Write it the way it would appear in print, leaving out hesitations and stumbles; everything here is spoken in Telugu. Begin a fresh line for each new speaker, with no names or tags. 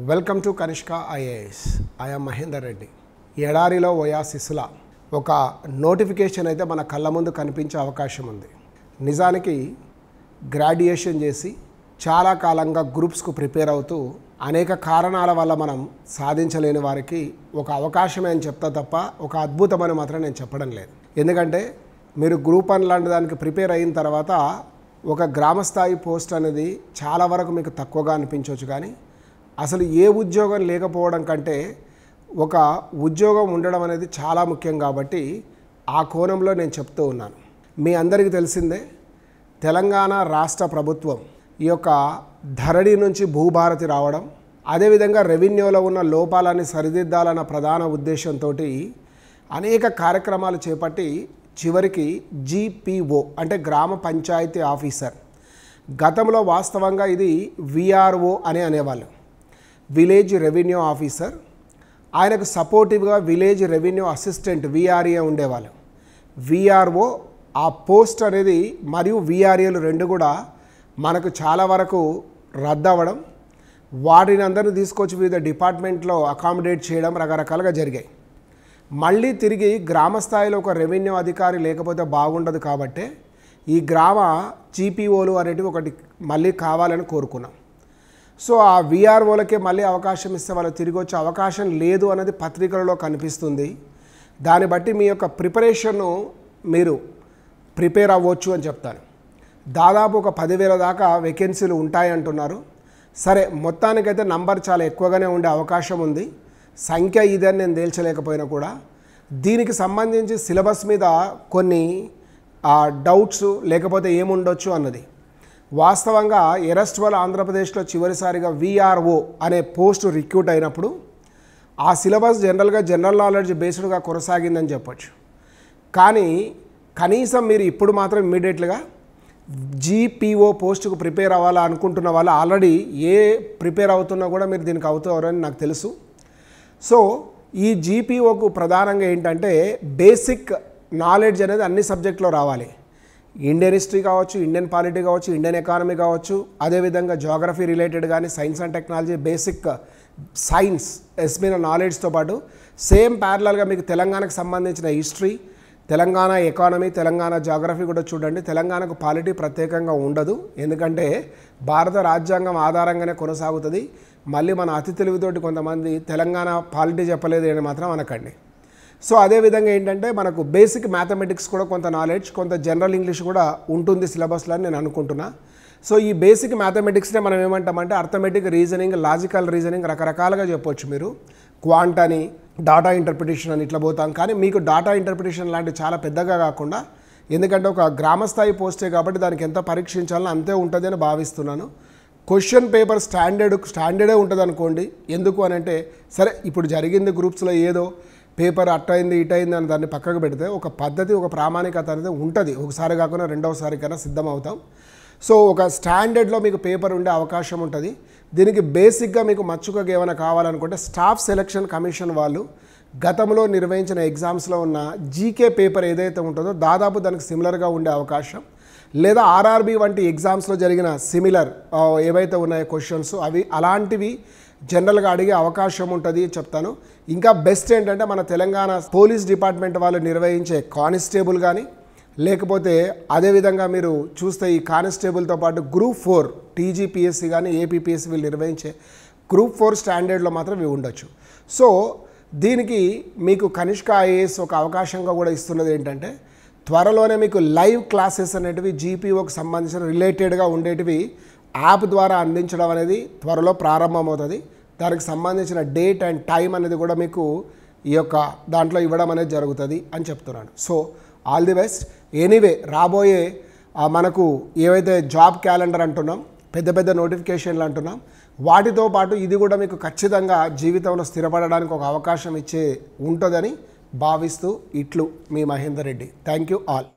Welcome to Kanishka IAS. I'm Mahender Reddy. ఎడారిలో ఓయాసిస్లా ఒక నోటిఫికేషన్ అయితే మన కళ్ళ ముందు కనిపించే అవకాశం ఉంది. నిజానికి గ్రాడ్యుయేషన్ చేసి చాలా కాలంగా గ్రూప్స్కు ప్రిపేర్ అవుతూ అనేక కారణాల వల్ల మనం సాధించలేని వారికి ఒక అవకాశమే అని చెప్తా తప్ప ఒక అద్భుతమని మాత్రం నేను చెప్పడం లేదు. ఎందుకంటే మీరు గ్రూప్ 1 లాంటి దానికి ప్రిపేర్ అయిన తర్వాత ఒక గ్రామస్థాయి పోస్ట్ అనేది చాలా వరకు మీకు తక్కువగా అనిపించవచ్చు, కానీ అసలు ఏ ఉద్యోగం లేకపోవడం కంటే ఒక ఉద్యోగం ఉండడం అనేది చాలా ముఖ్యం. కాబట్టి ఆ కోణంలో నేను చెప్తూ ఉన్నాను. మీ అందరికీ తెలిసిందే, తెలంగాణ రాష్ట్ర ప్రభుత్వం ఈ యొక్క ధరణి నుంచి భూభారతి రావడం, అదేవిధంగా రెవెన్యూలో ఉన్న లోపాలని సరిదిద్దాలన్న ప్రధాన ఉద్దేశంతో అనేక కార్యక్రమాలు చేపట్టి చివరికి GPO అంటే గ్రామ పంచాయతీ ఆఫీసర్, గతంలో వాస్తవంగా ఇది VRO అని అనేవాళ్ళు, విలేజ్ రెవెన్యూ ఆఫీసర్. ఆయనకు సపోర్టివ్గా విలేజ్ రెవెన్యూ అసిస్టెంట్ VRA ఉండేవాళ్ళు. VRO ఆ పోస్ట్ అనేది మరియు VRAలు రెండు కూడా మనకు చాలా వరకు రద్దు అవ్వడం, వాటిని అందరినీ తీసుకొచ్చి వివిధ డిపార్ట్మెంట్లో అకామిడేట్ చేయడం రకరకాలుగా జరిగాయి. మళ్ళీ తిరిగి గ్రామ స్థాయిలో ఒక రెవెన్యూ అధికారి లేకపోతే బాగుండదు, కాబట్టి ఈ గ్రామ GPOలు అనేటివి ఒకటి మళ్ళీ కావాలని కోరుకున్నాం. సో ఆ VROలకే మళ్ళీ అవకాశం ఇస్తే వాళ్ళు తిరిగి వచ్చే అవకాశం లేదు అనేది పత్రికలలో కనిపిస్తుంది. దాన్ని బట్టి మీ యొక్క ప్రిపరేషన్ను మీరు ప్రిపేర్ అవ్వచ్చు అని చెప్తాను. దాదాపు ఒక 10,000 దాకా వేకెన్సీలు ఉంటాయంటున్నారు. సరే, మొత్తానికైతే నంబర్ చాలా ఎక్కువగానే ఉండే అవకాశం ఉంది. సంఖ్య ఇదని నేను తేల్చలేకపోయినా కూడా దీనికి సంబంధించి సిలబస్ మీద కొన్ని డౌట్స్ లేకపోతే ఏముండొచ్చు అన్నది వాస్తవంగా ఎరస్ట్వల్ ఆంధ్రప్రదేశ్లో చివరిసారిగా VRO అనే పోస్టు రిక్రూట్ అయినప్పుడు ఆ సిలబస్ జనరల్ నాలెడ్జ్ బేస్డ్గా కొనసాగిందని చెప్పొచ్చు. కానీ కనీసం మీరు ఇప్పుడు మాత్రం ఇమ్మీడియట్గా GPO పోస్టుకు ప్రిపేర్ అవ్వాలా అనుకుంటున్న వాళ్ళు ఆల్రెడీ ఏ ప్రిపేర్ అవుతున్నా కూడా మీరు దీనికి అవుతారని నాకు తెలుసు. సో ఈ GPOకు ప్రధానంగా ఏంటంటే బేసిక్ నాలెడ్జ్ అనేది అన్ని సబ్జెక్టులో రావాలి. ఇండియన్ హిస్టరీ కావచ్చు, ఇండియన్ పాలిటీ కావచ్చు, ఇండియన్ ఎకానమీ కావచ్చు, అదేవిధంగా జాగ్రఫీ రిలేటెడ్ కానీ science and technology, basic science ఎస్మిన నాలెడ్జ్తో పాటు సేమ్ ప్యారలల్గా మీకు తెలంగాణకు సంబంధించిన history, Telangana economy, Telangana geography కూడా చూడండి. తెలంగాణకు పాలిటీ ప్రత్యేకంగా ఉండదు, ఎందుకంటే భారత రాజ్యాంగం ఆధారంగానే కొనసాగుతుంది. మళ్ళీ మన అతి తెలివితోటి కొంతమంది తెలంగాణ పాలిటీ చెప్పలేదు అని మాత్రం అనకండి. సో అదేవిధంగా ఏంటంటే మనకు బేసిక్ మ్యాథమెటిక్స్ కూడా కొంత నాలెడ్జ్, కొంత జనరల్ ఇంగ్లీష్ కూడా ఉంటుంది సిలబస్లో అని నేను అనుకుంటున్నా. సో ఈ బేసిక్ మ్యాథమెటిక్స్నే మనం ఏమంటామంటే అర్థమెటిక్ రీజనింగ్, లాజికల్ రీజనింగ్ రకరకాలుగా చెప్పొచ్చు. మీరు క్వాంట్ అని, డాటా ఇంటర్ప్రిటేషన్ అని ఇట్లా పోతాం. కానీ మీకు డాటా ఇంటర్ప్రిటేషన్ లాంటివి చాలా పెద్దగా కాకుండా, ఎందుకంటే ఒక గ్రామస్థాయి పోస్టే కాబట్టి దానికి ఎంత పరీక్షించాలో అంతే ఉంటుంది అని భావిస్తున్నాను. క్వశ్చన్ పేపర్ స్టాండర్డే ఉంటుంది అనుకోండి. ఎందుకు అని అంటే, సరే ఇప్పుడు జరిగింది గ్రూప్స్లో ఏదో పేపర్ అట్టయింది ఇటైంది అని దాన్ని పక్కకు పెడితే ఒక పద్ధతి, ఒక ప్రామాణికత అనేది ఉంటుంది. ఒకసారి కాకుండా రెండవసారికైనా సిద్ధం అవుతాం. సో ఒక స్టాండర్డ్లో మీకు పేపర్ ఉండే అవకాశం ఉంటుంది. దీనికి బేసిక్గా మీకు మచ్చుకగా ఏమైనా కావాలనుకుంటే స్టాఫ్ సెలక్షన్ కమిషన్ వాళ్ళు గతంలో నిర్వహించిన ఎగ్జామ్స్లో ఉన్న GK పేపర్ ఏదైతే ఉంటుందో దాదాపు దానికి సిమిలర్గా ఉండే అవకాశం, లేదా RRB వంటి ఎగ్జామ్స్లో జరిగిన సిమిలర్ ఏవైతే ఉన్నాయో క్వశ్చన్స్ అవి అలాంటివి జనరల్గా అడిగే అవకాశం ఉంటుంది చెప్తాను. ఇంకా బెస్ట్ ఏంటంటే మన తెలంగాణ పోలీస్ డిపార్ట్మెంట్ వాళ్ళు నిర్వహించే కానిస్టేబుల్ కానీ, లేకపోతే అదేవిధంగా మీరు చూస్తే ఈ కానిస్టేబుల్తో పాటు Group 4 TGPSC కానీ APPSC వీళ్ళు నిర్వహించే Group 4 స్టాండర్డ్లో మాత్రం ఇవి ఉండొచ్చు. సో దీనికి మీకు కనిష్క IAS ఒక అవకాశంగా కూడా ఇస్తున్నది ఏంటంటే త్వరలోనే మీకు లైవ్ క్లాసెస్ అనేటివి GPOకి సంబంధించిన రిలేటెడ్గా ఉండేటివి యాప్ ద్వారా అందించడం అనేది త్వరలో ప్రారంభమవుతుంది. దానికి సంబంధించిన డేట్ అండ్ టైం అనేది కూడా మీకు ఈ యొక్క దాంట్లో ఇవ్వడం అనేది జరుగుతుంది అని చెప్తున్నాను. So all the best. Anyway రాబోయే మనకు ఏవైతే జాబ్ క్యాలెండర్ అంటున్నాం, పెద్ద పెద్ద నోటిఫికేషన్లు అంటున్నాం, వాటితో పాటు ఇది కూడా మీకు ఖచ్చితంగా జీవితంలో స్థిరపడడానికి ఒక అవకాశం ఇచ్చే ఉంటుందని భావిస్తూ ఇట్లు మీ Mahender Reddy. Thank you all.